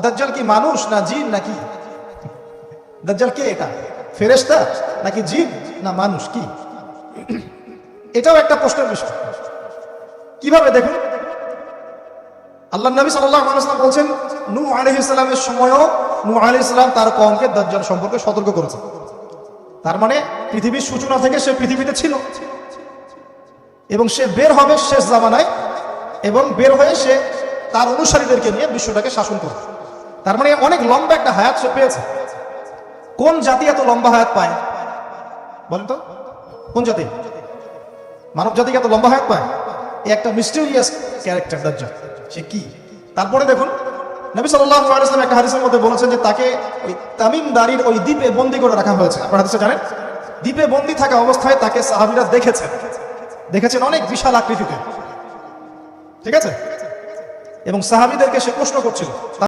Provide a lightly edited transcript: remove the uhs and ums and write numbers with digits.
দাজ্জাল কি মানুষ না জিন নাকি? দাজ্জাল কে? এটা ফেরেশতা নাকি জিন না মানুষ? কি এটাও একটা প্রশ্নের বিষয়। কিভাবে দেখুন, আল্লাহ নবী সাল্লাল্লাহু আলাইহি ওয়াসাল্লাম বলছেন নূহ আলাইহিস সালামের সময়ও নূহ আলাইহিস সালাম তার কওমকে দাজ্জাল সম্পর্কে সতর্ক করেছেন। তার মানে পৃথিবীর সূচনা থেকে সে পৃথিবীতে ছিল এবং সে বের হবে শেষ জামানায়, এবং বের হয়ে সে তার অনুসারীদেরকে নিয়ে বিশ্বটাকে শাসন করবে। তার মানে অনেক লম্বা একটা হায়াত সে পেয়েছে। কোন জাতি এত লম্বা হায়াত পায় বলেন তো? কোন জাতি? মানব জাতি এত লম্বা হায়াত পায়? এই একটা মিস্টেরিয়াস ক্যারেক্টার দাজ্জাল। সে কি? তারপরে দেখুন, নবী সাল্লাল্লাহু আলাইহি ওয়াসাল্লাম একটা হাদিসের মধ্যে বলেছেন যে তাকে ওই তামিম দারির ওই দ্বীপে বন্দী করে রাখা হয়েছে। আপনারা হাদিসে জানেন, দ্বীপে বন্দী থাকা অবস্থায় তাকে সাহাবীরা দেখেছেন অনেক বিশাল আকৃতিতে, ঠিক আছে? এবং সাহাবীদেরকে সে প্রশ্ন করছিল।